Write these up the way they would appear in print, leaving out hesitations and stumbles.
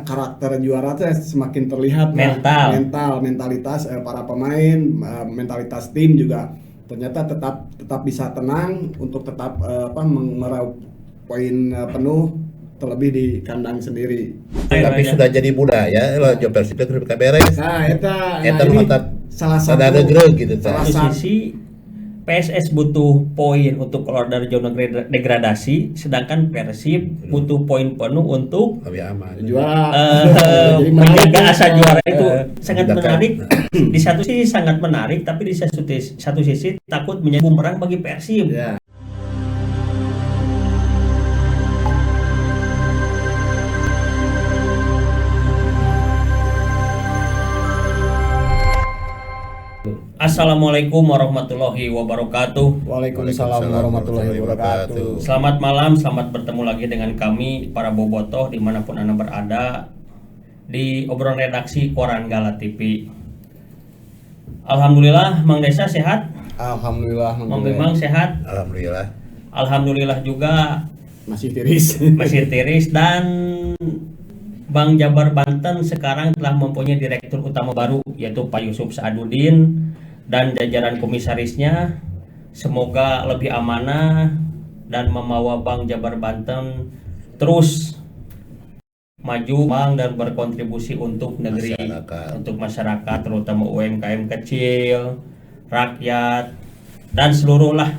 karakter juara teh semakin terlihat mentalitas para pemain, mentalitas tim juga ternyata tetap bisa tenang untuk tetap meraup poin penuh terlebih di kandang sendiri. Tapi sudah jadi budaya lo jo Persib kudu beres. Eta ini salah satu gitu. Satu sisi PSS butuh poin untuk keluar dari zona degradasi, sedangkan Persib butuh poin penuh untuk lebih aman. Menjaga asa juara itu sangat menarik. Di satu sisi sangat menarik, tapi di satu sisi takut menjadi bumerang bagi Persib. Ya. Assalamualaikum warahmatullahi wabarakatuh. Waalaikumsalam warahmatullahi wabarakatuh. Selamat malam, selamat bertemu lagi dengan kami para bobotoh dimanapun Anda berada di obrolan redaksi Koran Gala TV. Alhamdulillah, Mang Desa sehat? Alhamdulillah. Mang Bimang sehat? Alhamdulillah. Alhamdulillah juga Masih tiris dan Bank Jabar Banten sekarang telah mempunyai direktur utama baru, yaitu Pak Yusuf Sa'adudin dan jajaran komisarisnya. Semoga lebih amanah dan membawa Bank Jabar Banten terus maju dan berkontribusi untuk negeri, untuk masyarakat, terutama UMKM kecil, rakyat, dan seluruh lah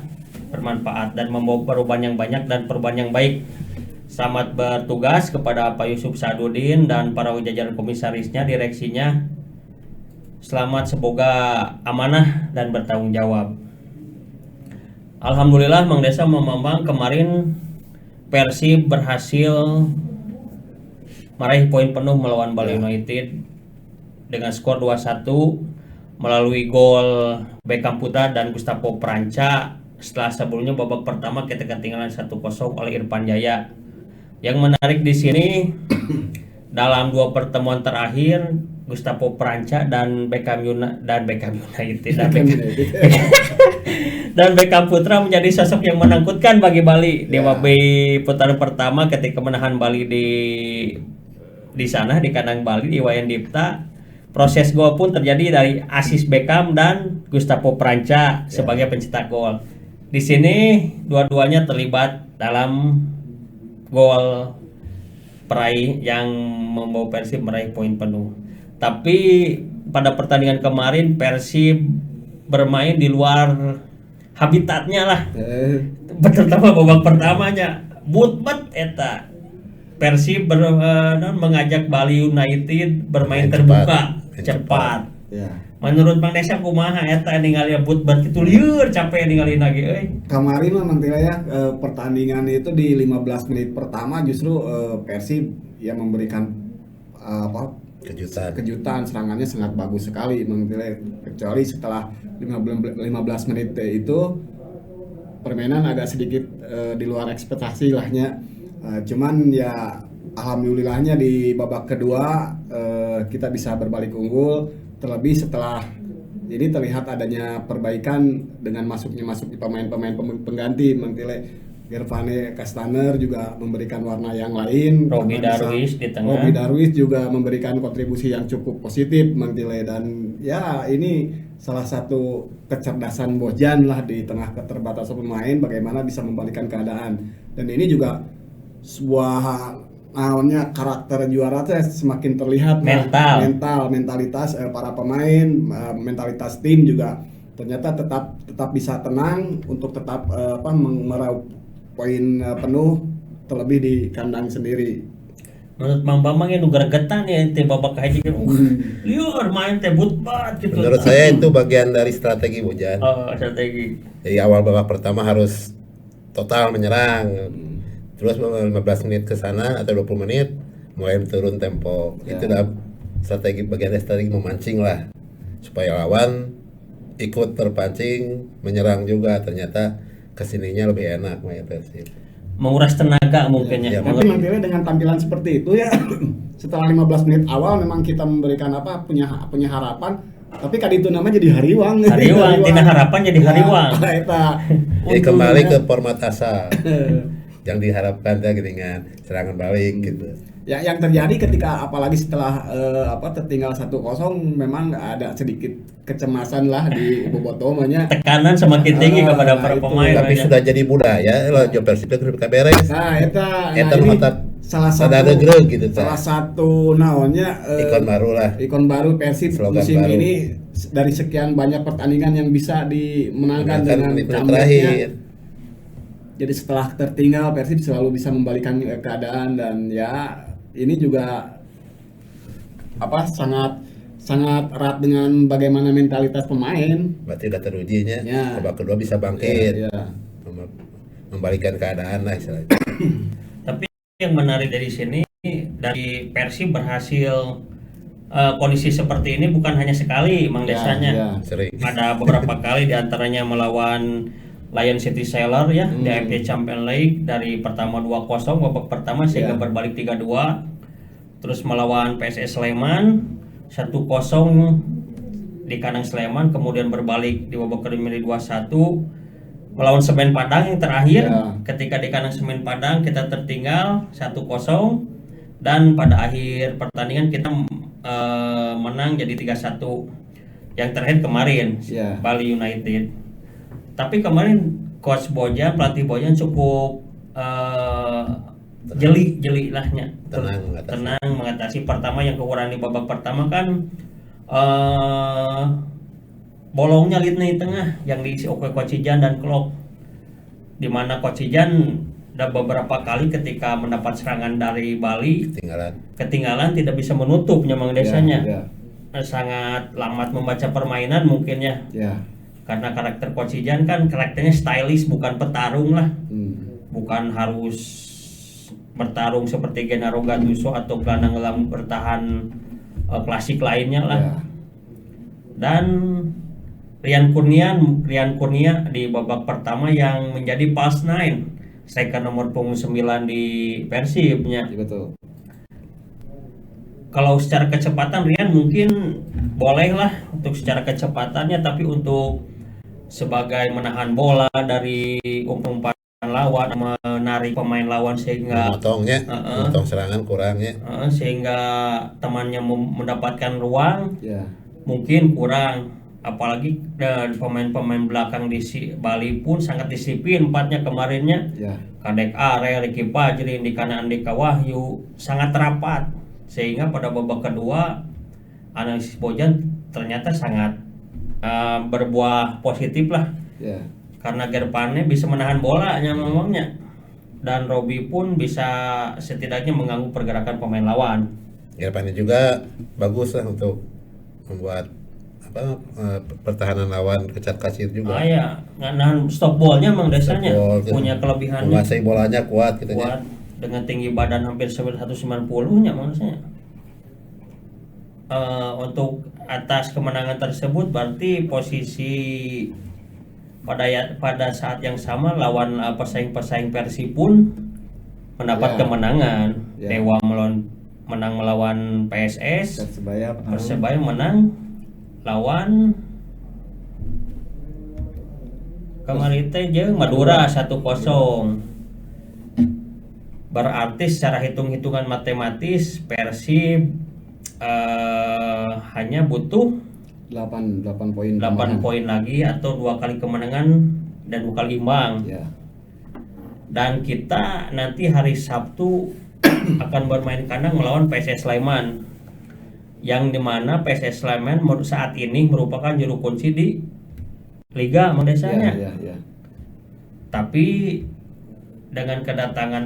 bermanfaat dan membawa perubahan yang banyak dan perubahan yang baik. Selamat bertugas kepada Pak Yusuf Sa'adudin dan para jajaran komisarisnya, direksinya. Selamat, semoga amanah dan bertanggung jawab. Alhamdulillah, Mang Desa Mamang, kemarin Persib berhasil meraih poin penuh melawan Bali United dengan skor 2-1 melalui gol Beckham Putra dan Gustavo Pranca setelah sebelumnya babak pertama kita ketinggalan 1-0 oleh Irfan Jaya. Yang menarik di sini dalam dua pertemuan terakhir Gustavo Pranca dan Beckham United dan Beckham Putra menjadi sosok yang menakutkan bagi Bali di putaran pertama ketika menahan Bali di sana di kandang Bali di Wayan Dipta. Proses gol pun terjadi dari asis Beckham dan Gustavo Pranca sebagai pencetak gol. Di sini dua-duanya terlibat dalam gol peraih yang membawa Persib meraih poin penuh. Tapi pada pertandingan kemarin Persib bermain di luar habitatnya lah. Terutama babak pertamanya but eta Persib mengajak Bali United bermain terbuka cepat. Ya. Menurut Mang Desa kumaha eta ningali but kitu lieur capek ningali lagi euy. Kemarin mah nanti ya pertandingan itu di 15 menit pertama justru Persib yang memberikan kejutan serangannya sangat bagus sekali kecuali setelah 15 menit itu permainan agak sedikit di luar ekspektasi lahnya. Cuman ya alhamdulillahnya di babak kedua kita bisa berbalik unggul. Terlebih setelah ini terlihat adanya perbaikan dengan masuknya pemain-pemain pengganti Gervane Castaner juga memberikan warna yang lain. Robi Darwis di tengah. Robi Darwis juga memberikan kontribusi yang cukup positif dan ya ini salah satu kecerdasan Bojan lah di tengah keterbatasan pemain bagaimana bisa membalikkan keadaan. Dan ini juga sebuah karakter juara teh semakin terlihat mentalitas para pemain, mentalitas tim juga ternyata tetap bisa tenang untuk tetap meraup poin penuh terlebih di kandang sendiri. Menurut Mang Bambang nu gregetan ya teh babak haji kan liur main teh butbat gitu. Menurut saya itu bagian dari strategi Bojan. Strategi. Jadi awal babak pertama harus total menyerang. Terus 15 menit ke sana atau 20 menit mulai turun tempo. Itu dah bagian strategi memancing lah supaya lawan ikut terpancing menyerang juga, ternyata kesininya lebih enak Persib. Menguras tenaga mungkin ya. Tapi nantinya dengan tampilan seperti itu ya setelah 15 menit awal memang kita memberikan punya harapan, tapi kali itu namanya jadi hariwang tina harapan jadi hariwang. Jadi kembali ke format asal yang diharapkan dengan serangan balik gitu. yang terjadi ketika apalagi setelah tertinggal 1-0 memang ada sedikit kecemasan lah di Bobotoh nya. Tekanan semakin tinggi kepada para itu. pemain. Tapi ya. sudah jadi budaya lah jo Persib teh beres. Nah, eta Eta mah salah satu gitu salah satu naonnya ikon baru lah. Ikon baru Persib Slogan musim baru. ini dari sekian banyak pertandingan yang bisa dimenangkan dengan menit comeback-nya. terakhir. Jadi setelah tertinggal Persib selalu bisa membalikan keadaan dan ya ini juga sangat erat dengan bagaimana mentalitas pemain. Berarti udah terujinya. Ya. Babak kedua bisa bangkit. Ya. Membalikan keadaan lah istilahnya. Tapi yang menarik dari sini, dari Persib berhasil kondisi seperti ini bukan hanya sekali, Mang Desanya. Ya. Sering. Ada beberapa kali diantaranya melawan Lion City Sailor ya di AFC Champions League dari pertama 2-0 babak pertama sehingga berbalik 3-2. Terus melawan PSS Sleman 1-0 di kandang Sleman, kemudian berbalik di babak kedua menjadi 2-1. Melawan Semen Padang yang terakhir, ketika di kandang Semen Padang kita tertinggal 1-0 dan pada akhir pertandingan kita menang jadi 3-1. Yang terakhir kemarin Bali United. Tapi kemarin Coach Bojan, pelatih Bojan cukup jeli lahnya, tenang mengatasi. Pertama yang kekurangan di babak pertama kan bolongnya lini tengah yang diisi oleh Coach Ijan dan Klopp, di mana Coach Ijan ada beberapa kali ketika mendapat serangan dari Bali ketinggalan tidak bisa menutupnya Mang Desanya. Sangat lambat membaca permainan mungkin ya. Karena karakter Coach Ijan kan karakternya stylish, bukan petarung lah. Bukan harus bertarung seperti Gennaro Gattuso atau gelandang bertahan klasik lainnya lah. Dan Rian Kurnia di babak pertama yang menjadi false nine, striker nomor punggung 9 di Persibnya. Betul. Kalau secara kecepatan Rian mungkin boleh lah untuk secara kecepatannya, tapi untuk sebagai menahan bola dari umpan lawan, menarik pemain lawan sehingga motong serangan kurangnya, sehingga temannya mendapatkan ruang, mungkin kurang. Apalagi pemain-pemain belakang di Bali pun sangat disiplin empatnya kemarinnya. Kadek Are, Ricky Fajrin, di kanan Andika Wahyu sangat rapat, sehingga pada babak kedua analisis Bojan ternyata sangat berbuah positif lah. Karena Gerpane bisa menahan bolanya ngomongnya, dan Robi pun bisa setidaknya mengganggu pergerakan pemain lawan. Gerpane juga bagus lah untuk membuat pertahanan lawan kecat kasir juga. Nahan stop ballnya Mang Desanya punya kelebihan. Menguasai bolanya kuat gitu ya. Dengan tinggi badan hampir 190 nya Mang Desanya. Untuk atas kemenangan tersebut berarti posisi pada saat yang sama lawan pesaing-pesaing Persib pun mendapat kemenangan. Dewa menang melawan PSS, Persebaya menang lawan kemarin teh jeung Madura 1-0. Berarti secara hitung-hitungan matematis Persib hanya butuh 8 poin lagi atau 2 kali kemenangan dan 2 kali imbang. Dan kita nanti hari Sabtu akan bermain kandang melawan PSS Sleman, yang dimana PSS Sleman saat ini merupakan juru kunci di Liga Mang Desanya. Tapi dengan kedatangan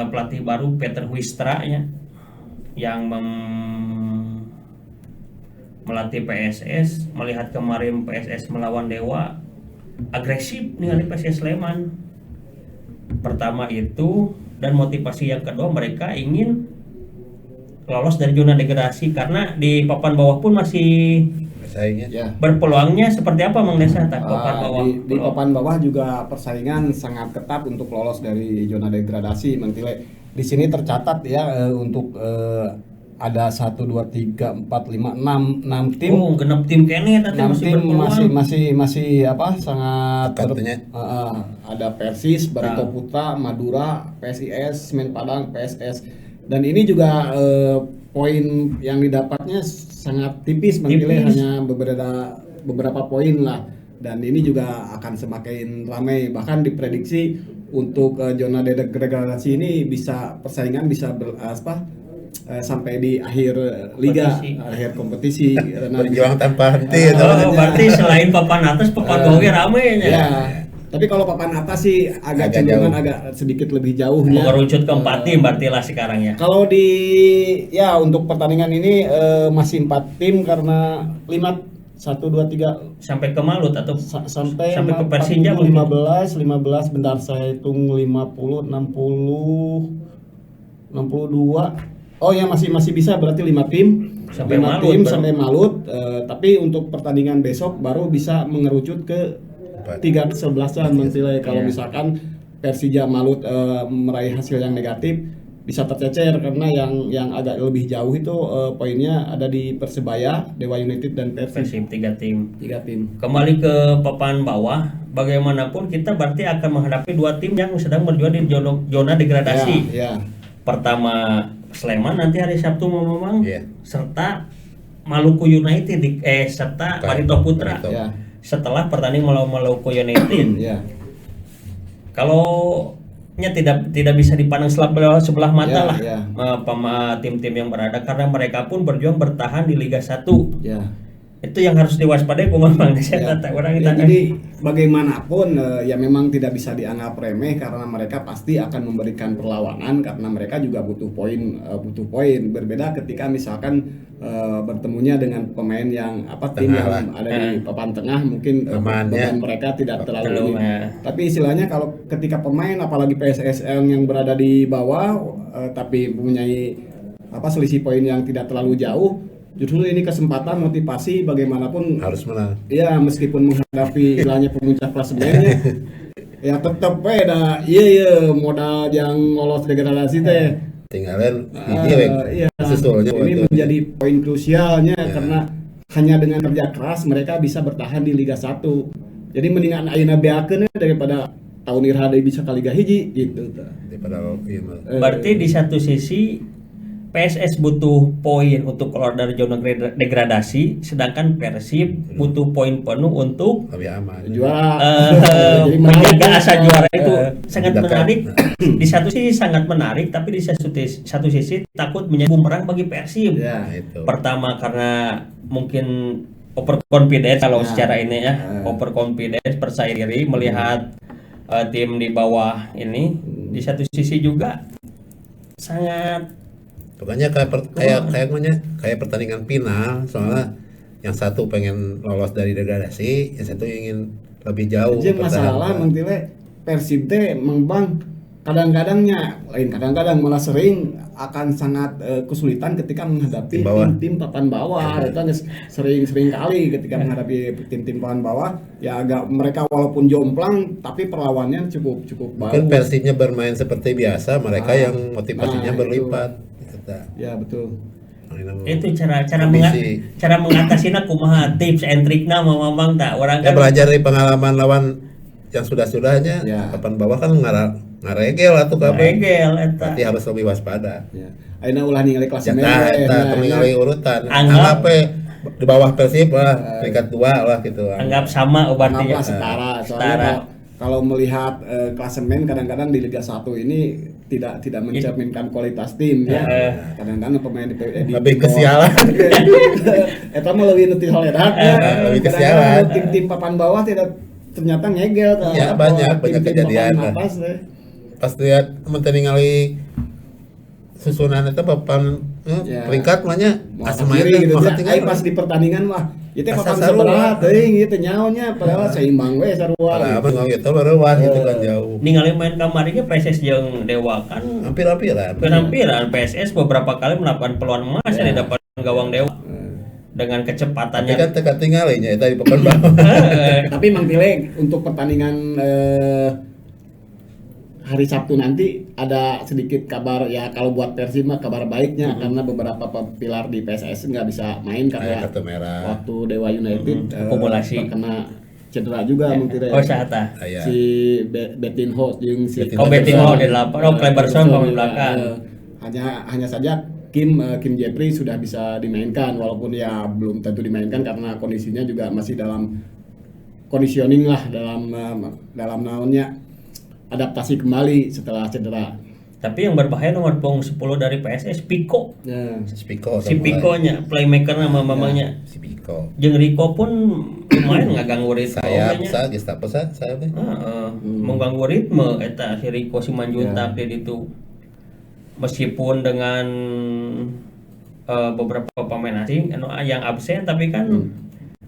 pelatih baru Peter Huistra yang melatih PSS, melihat kemarin PSS melawan Dewa agresif nih PSS Sleman. Pertama itu, dan motivasi yang kedua mereka ingin lolos dari zona degradasi, karena di papan bawah pun masih berpeluangnya seperti apa Mang Desa? Di papan bawah juga persaingan sangat ketat untuk lolos dari zona degradasi. Mentile di sini tercatat untuk ada 1, 2, 3, 4, 5, 6 tim. Genep tim kene tadi masih sangat ada Persis, Barito Putra, Madura, PSIS, Semen Padang, PSS Dan ini juga poin yang didapatnya sangat tipis, Tipis. hanya beberapa poin lah. Dan ini juga akan semakin ramai, bahkan diprediksi untuk zona degradasi ini persaingan bisa sampai di akhir liga, Kompetisi. akhir kompetisi. Karena Berjuang tanpa henti itu. Oh, berarti selain papan atas, papan bawah ge rame nya. ya, tapi kalau papan atas sih agak Agak cenderungan jauh. agak sedikit lebih jauhnya. Mengerucut ke 4 tim berarti lah sekarang ya. Kalau untuk pertandingan ini masih 4 tim karena 1 2 3 Sampai ke Malut atau sampai Sampai ke 40, Persija mungkin. 15 bentar saya hitung 50 60 62. Oh ya, masih bisa berarti 5 tim. Sampai 5 Malut tim baru. sampai Malut. Tapi untuk pertandingan besok baru bisa mengerucut ke 3-11-an mentilai. Kalau Iya. misalkan Persija Malut meraih hasil yang negatif, bisa tercecer karena yang agak lebih jauh itu poinnya ada di Persebaya, Dewa United dan Persib. Persib 3 tim. 3 tim. Kembali ke papan bawah, bagaimanapun kita berarti akan menghadapi 2 tim yang sedang berjuang di zona degradasi. Ya. Pertama Sleman nanti hari Sabtu Mamang, Iya. serta Maluku United serta Barito Putra. Barito. Ya. Setelah pertandingan melawan Maluku United. Ya. Kalau tidak bisa dipandang sebelah mata Ya, lah ya. tim-tim yang berada, karena mereka pun berjuang bertahan di Liga 1. Ya. Itu yang harus diwaspadai Mamang. Ya. Ya, jadi bagaimanapun ya memang tidak bisa dianggap remeh karena mereka pasti akan memberikan perlawanan karena mereka juga butuh poin. Berbeda ketika misalkan bertemunya dengan pemain yang tim Tengah yang lah. ada di papan tengah, mungkin Aman, beban ya. mereka tidak terlalu Belum, ini. ya. Tapi istilahnya kalau ketika pemain apalagi PSSL yang berada di bawah tapi mempunyai selisih poin yang tidak terlalu jauh, justru ini kesempatan motivasi bagaimanapun. Harus menang. Ya, meskipun menghadapi istilahnya pemuncak klasemennya, ya tetap iya modal yang lolos degradasi teh. Tinggalin Iya, susulnya ini waktu. menjadi poin krusialnya karena hanya dengan kerja keras mereka bisa bertahan di Liga 1. Jadi mendingan ayeuna beakeun daripada tahun irah deui bisa ka Liga hiji gitu. Daripada iya mah. Berarti di satu sisi PSS butuh poin untuk keluar dari zona degradasi, sedangkan Persib butuh poin penuh untuk Lebih aman. Juara. Jadi menarik menjaga ya. asa juara itu. Sangat Dekat. menarik. Di satu sisi sangat menarik, tapi di satu sisi takut menjadi bumerang bagi Persib. Ya. Nah, itu. Pertama karena mungkin overconfidence kalau Ya. secara ini ya, overconfidence, percaya diri melihat tim di bawah ini. Di satu sisi juga sangat Pokoknya kayak pertandingan final, soalnya yang satu pengen lolos dari degradasi, yang satu ingin lebih jauh. Jadi masalah mentile Persib teh Bang kadang-kadangnya kadang-kadang malah sering akan sangat kesulitan ketika menghadapi Tim bawah. tim papan bawah. Itu kan sering kali ketika menghadapi tim papan bawah ya agak mereka walaupun jomplang tapi perlawannya cukup Mungkin bagus. Persibnya bermain seperti biasa, mereka yang motivasinya Nah, berlipat. Gitu. Ya betul. itu cara Ambisi. cara mengatasinya kumaha tips and trikna Mamang tak orang Ya kan belajar dari pengalaman lawan yang sudah-sudahnya. Ya. Papan bawah kan ngaregel atuh kabeh. regel eta. Berarti harus lebih waspada. Ya. Ayeuna ulah ningali klasemen Jatah we. eta Nah, ningali urutan. Anggap- Anggap di bawah Persib lah, peringkat 2 lah gitu. Anggap sama berarti ya. anggaplah setara. Soalnya Setara. kalau melihat klasemen kadang-kadang di Liga 1 ini tidak mencerminkan kualitas tim ya. Kadang-kadang pemain di Lebih kesialan. Eta mah leuwih nu ti holedak ya. Lebih Kadang-kadang kesialan. Tim-tim papan bawah ternyata ngegel Iya, banyak kejadian. papan atas deh. Pas lihat menteri ningali susunan itu papan Ya. peringkat mahnya Mau asa kiri main gitu mah ya. tinggal. Ai pas di pertandingan mah ieu teh Asa papan sarua. sebelah teuing ieu teh nyaonya padahal seimbang we sarua. Padahal mah gitu baru wah gitu kan jauh. Ningali main kamarinya PSS jeung Dewa kan Hampir-hampiran. pirang-pirang PSS beberapa kali melakukan peluang emas Ya. di depan gawang Dewa dengan Tapi kecepatannya. kan teka tinggalinya itu di papan bawah. Tapi Mang Tile untuk pertandingan hari Sabtu nanti ada sedikit kabar ya kalau buat Persib mah kabar baiknya karena beberapa pilar di PSS nggak bisa main karena Kartu merah. waktu Dewa United Akumulasi. terkena cedera juga Mang Tile. Oh sahata. Aya. Si Betinho jeung si Oh, Betinho di delapan. Oh, Cleberson pemain belakang. hanya saja Kim Jeffrey sudah bisa dimainkan, walaupun ya belum tentu dimainkan karena kondisinya juga masih dalam conditioning lah, dalam naonnya adaptasi kembali setelah cedera. Tapi yang berbahaya nomor punggung 10 dari PSS Pico. Ya. Spiko Si Pico-nya playmaker nama mamangnya. si Piko Jeung Rico pun lumayan ngaganggu ritme. sayap nya. sa Gestapo sa saya teh Mengganggu ritme eta si Rico si Manjuntak di ditu. Meskipun dengan beberapa pemain asing yang absen, tapi kan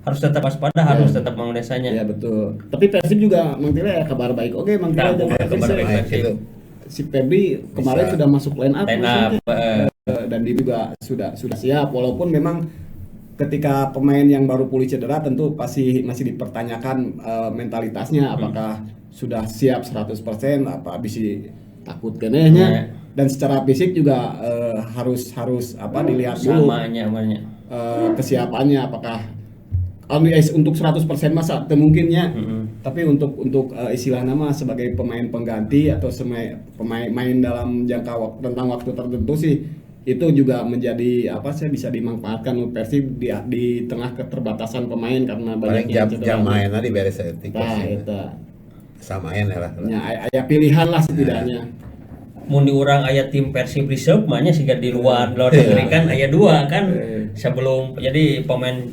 harus tetap waspada, harus tetap mengendesanya. Ya betul. Tapi Persib juga Mangtile ya kabar baik. Oke, Mangtile Nah, kabar baik. main gitu si Febri kemarin Bisa. sudah masuk line up, Line up, maksudnya. Dan dia juga sudah siap, walaupun memang ketika pemain yang baru pulih cedera tentu pasti masih dipertanyakan mentalitasnya apakah sudah siap 100%, apa bisa takut kenehnya. Ya. Dan secara fisik juga harus dilihat dulu Samanya. kesiapannya, apakah untuk 100% masa mungkinnya. Tapi untuk istilah nama sebagai pemain pengganti atau pemain main dalam rentang waktu tertentu sih, itu juga menjadi bisa dimanfaatkan untuk Persib di tengah keterbatasan pemain karena paling banyak jam mainnya di beres etik Nah, itu. samain ya lah Aya pilihan lah setidaknya. Mun di urang aya tim Persib Reserve mahnya siga di luar negeri kan aya dua kan sebelum jadi pemain,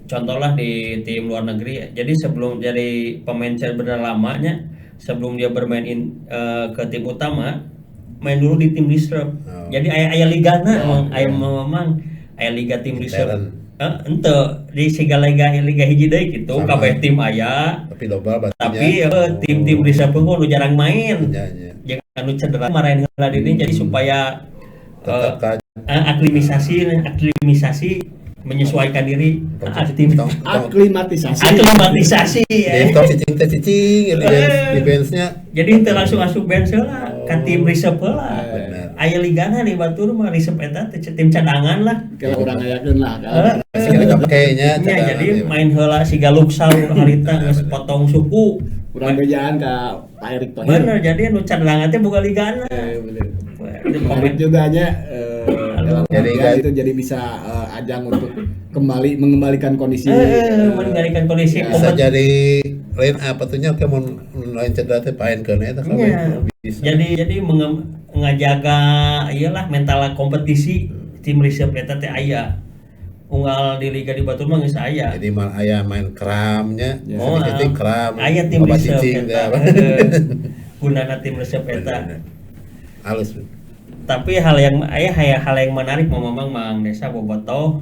contohlah di tim luar negeri, jadi sebelum jadi pemain bener lamanya sebelum dia bermain ke tim utama main dulu di tim reserve. Jadi aya ligana memang aya liga tim reserve. Ente di segala liga hiji deui gitu kabeh tim aya, tapi loba tapi tim-tim reserve pun udah jarang main. Jangan anu cedera marahin heula di dieu, jadi supaya aklimisasi menyesuaikan diri tim aklimatisasi ya. Top cicing defense-nya. Jadi teu langsung asup bench heula ka tim reserve heula. Bener. Aya ligana di batur mah reserve eta tim cadangan lah. Kalau urang ayakeun lah Sekali kapakenya Ya, jadi main heula siga luksau harita geus potong suku. urang bejaan ka Pak Erick Thohir. Bener, jadi anu cadangan teh boga ligana. Bener. Pemain Juga nya dalam Jadi artian itu jadi bisa ajang untuk mengembalikan kondisi mengendalikan kondisi bisa kompetisi. jadi lain apa tuhnya ke mun lain cedera teh paen keun eta Iya. bisa. Jadi ngajaga iyalah mental kompetisi tim reserve eta teh aya. Unggal di liga di Batur mah geus aya. Jadi mal aya main kramnya, Oh, sedikit kram. aya tim loba reserve cicing teh eta. apa. Gunana tim reserve eta. Halus. Tapi hal yang menarik memang Mang Desa bobotoh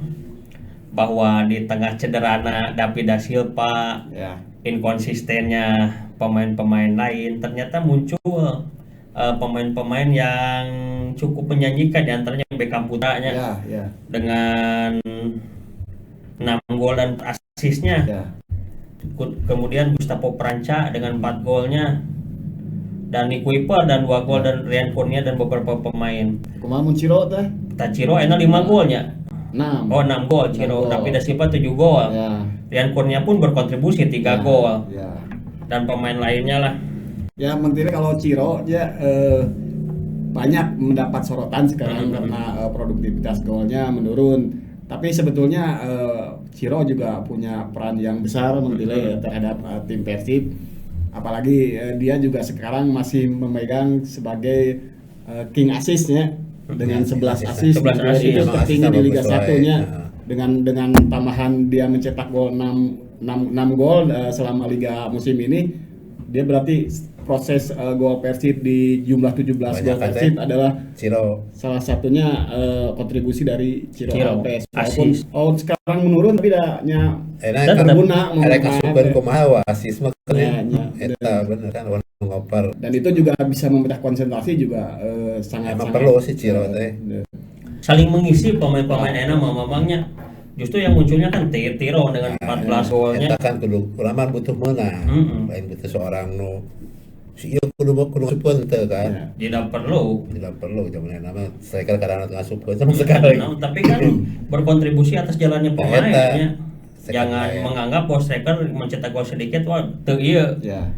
bahwa di tengah cederana David da Silva, ya. inkonsistennya pemain-pemain lain, ternyata muncul pemain-pemain yang cukup menjanjikan, di antaranya Beckham putranya Ya. dengan 6 gol dan asisnya. Ya. Kemudian Gustavo Pranca dengan 4 golnya, Dani Kuiper dan 2 gol, dan Rian Kurnia dan beberapa pemain. Kumaha mun Ciro teh? Tachiro enak 5 golnya. 6. Oh 6 gol Ciro, 6 gol. tapi Da Silva 7 gol. Ya. Rian Kurnia pun berkontribusi 3 gol. Ya. Dan pemain lainnya lah. Ya mentira kalau Ciro ya banyak mendapat sorotan sekarang karena produktivitas golnya menurun. Tapi sebetulnya Ciro juga punya peran yang besar mentira ya terhadap tim Persib. Apalagi dia juga sekarang masih memegang sebagai king assist-nya dengan 11 assist. 11 assist. Itu Emang tertinggi assist-nya di Liga bagus lah, 1-nya. ya. Dengan tambahan dia mencetak gol 6 gol selama liga musim ini, dia berarti proses gol Persib di jumlah 17 Banyak gol kan, Persib Teh? adalah Ciro salah satunya kontribusi dari Ciro Lopez. Walaupun assist. sekarang menurun tapi nya enak Dan kan berguna erek asupan kumaha wa asis mah Ya, kan ya. eta bener kan warna ngopar dan itu juga bisa memecah konsentrasi juga sangat emang perlu sih Ciro teh. Saling mengisi pemain-pemain enak mamangnya. Justru yang munculnya kan Tiro dengan 14 golnya. Eta kan kudu ulama butuh menang lain butuh seorang nu si ieu kudu supun teu kan Tidak perlu. tidak perlu zaman nama striker kadang ngasupeun sama sekali. Nah, tapi kan berkontribusi atas jalannya pemain Eta. ya. Second Jangan player. menganggap bahwa striker mencetak gol sedikit wah teu ieu. Ya.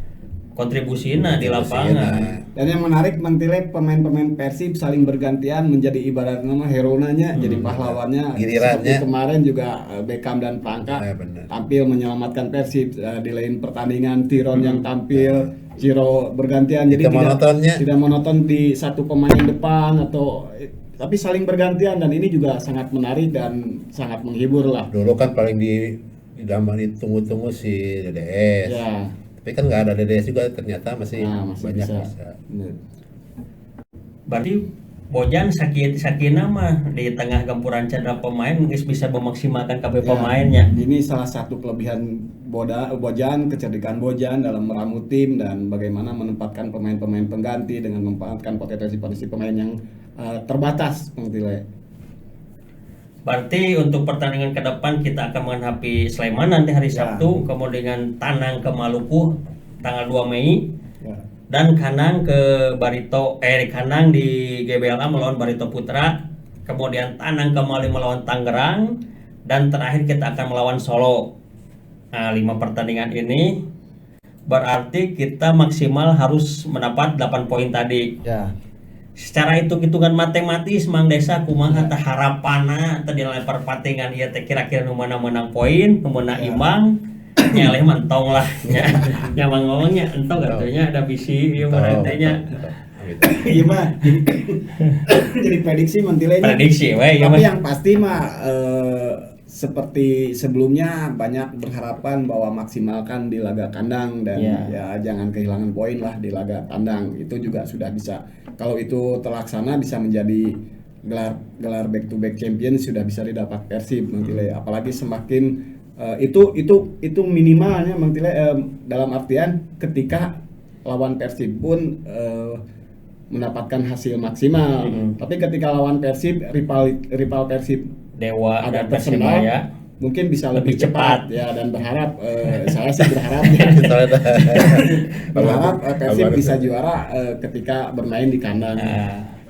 kontribusinya di lapangan. Dan yang menarik Mentile, pemain-pemain Persib saling bergantian menjadi ibarat nama hero-nya, jadi pahlawannya. Gilirannya. Seperti kemarin juga Beckham dan Prangka Benar. tampil menyelamatkan Persib. Di lain pertandingan Tiron yang tampil, Ciro bergantian, jadi tidak monoton di satu pemain depan tapi saling bergantian, dan ini juga sangat menarik dan sangat menghibur lah. Dulu kan paling ditunggu-tunggu si DDS. Ya. Tapi kan nggak ada DDS juga, ternyata masih banyak bisa. bisa. Berarti Bojan sakina mah di tengah gempuran cedera pemain geus bisa memaksimalkan kabeh pemainnya. Ini salah satu kelebihan Bojan, kecerdikan Bojan dalam meramu tim dan bagaimana menempatkan pemain-pemain pengganti dengan memanfaatkan potensi pemain yang terbatas, Mentile. Berarti untuk pertandingan ke depan kita akan menghadapi Sleman nanti hari Ya. Sabtu, kemudian Tanang ke Maluku tanggal 2 Mei. Ya. Dan Kanang ke Kanang di GBLA melawan Barito Putra, kemudian Tanang kembali melawan Tangerang, dan terakhir kita akan melawan Solo. Nah, 5 pertandingan ini berarti kita maksimal harus mendapat 8 poin tadi. Ya. Secara hitung-hitungan matematis Mang Desa kumaha teh harapana teh dilempar pertandingan ieu teh kira-kira nu mana menang poin, nu meunang imbang. Nyaleh mantong lah nya ngomongnya entong katanya ada bisi ieu mah nya Iya mah jadi prediksi Mentile nya. prediksi we ieu Tapi mah yang pasti mah seperti sebelumnya banyak berharapan bahwa maksimalkan di laga kandang dan ya jangan kehilangan poin lah di laga tandang. Itu juga sudah bisa, kalau itu terlaksana bisa menjadi gelar back to back champion sudah bisa didapat Persib Mentile. Apalagi semakin itu minimalnya Mentile, dalam artian ketika lawan Persib pun mendapatkan hasil maksimal. Tapi ketika lawan Persib, rival Persib Dewa ada dan Persebaya Persebaya mungkin bisa lebih cepat ya, dan berharap saya sih berharap Persib bisa juara ketika bermain di kandang.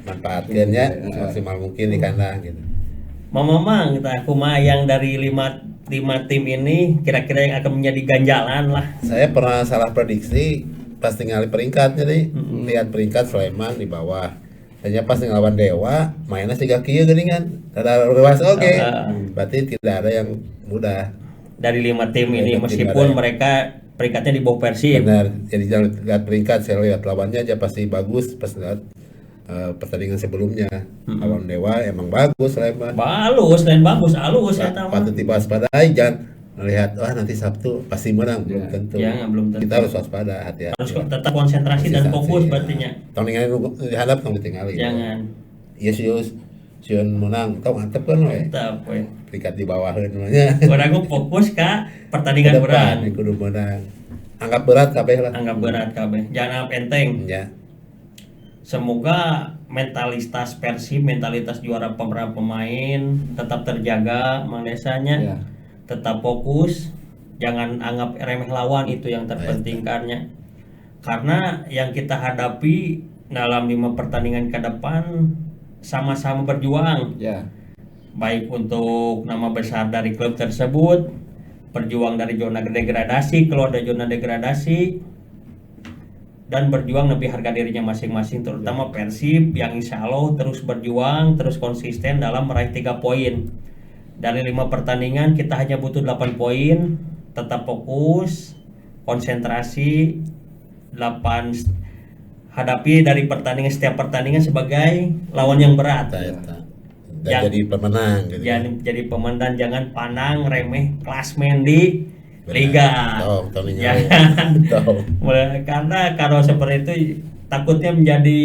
Manfaatkannya maksimal mungkin di kandang gitu. Mamang kita kumaha yang dari 5 tim ini kira-kira yang akan menjadi ganjalan lah. Saya pernah salah prediksi pas tinggal peringkat, jadi lihat peringkat Sleman di bawah. Hanya pas ngelawan Dewa, mainnya siga kieu geuningan. Ada luas oke. Berarti tidak ada yang mudah. Dari 5 tim ini meskipun mereka peringkatnya di bawah Persib. Benar. Jadi jangan lihat peringkat, saya lihat lawannya aja pasti bagus pas lihat pertandingan sebelumnya. Lawan Dewa emang bagus Sleman. Bagus dan bagus, halus eta mah. Patut diwaspadai, jangan melihat wah nanti Sabtu pasti menang, belum tentu. Ya, belum tentu. Kita harus waspada, hati-hati. Harus tetap konsentrasi dan fokus berartinya. Tong ningali dihadap tong ditinggali. Jangan. Iya sieun menang, tong mantep kan we. Tetap we. Peringkat di bawaheun nya. Orang fokus ka pertandingan berat. Kudu menang. Anggap berat kabeh lah. Anggap berat kabeh. Jangan anggap enteng. Ya. Semoga mentalitas Persib, mentalitas juara pemain tetap terjaga Mang Desanya. Ya. Tetap fokus, jangan anggap remeh lawan, itu yang terpentingkannya. Karena yang kita hadapi dalam 5 pertandingan ke depan sama-sama berjuang. Ya. Baik untuk nama besar dari klub tersebut, berjuang dari zona degradasi, keluar dari zona degradasi, dan berjuang lebih harga dirinya masing-masing, terutama Persib yang insya Allah terus berjuang, terus konsisten dalam meraih 3 poin. Dari 5 pertandingan kita hanya butuh 8 poin, tetap fokus, konsentrasi, 8 hadapi dari setiap pertandingan sebagai lawan yang berat. Dan jadi pemenang gitu. Jadi pemenang, jangan pandang remeh klasmen di liga. Karena kalau seperti itu takutnya menjadi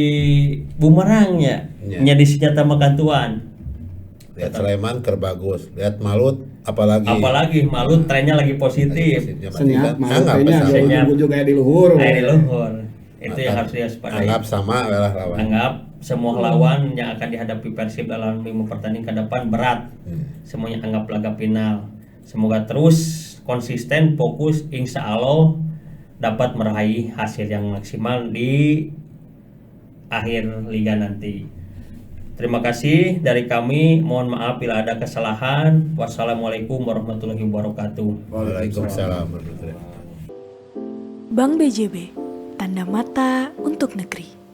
bumerangnya, menjadi senjata makan tuan. Lihat Sleman bagus, lihat Malut apalagi Malut trennya lagi positif. Senyap Malut juga di luhur. Itu yang harus diwaspadai. Anggap sama lah lawan. Anggap semua lawan yang akan dihadapi Persib dalam 5 pertandingan ke depan berat. Semuanya anggap laga final. Semoga terus konsisten, fokus, insya Allah dapat meraih hasil yang maksimal di akhir liga nanti. Terima kasih dari kami. Mohon maaf bila ada kesalahan. Wassalamualaikum warahmatullahi wabarakatuh. Waalaikumsalam warahmatullahi wabarakatuh. Bank BJB, tanda mata untuk negeri.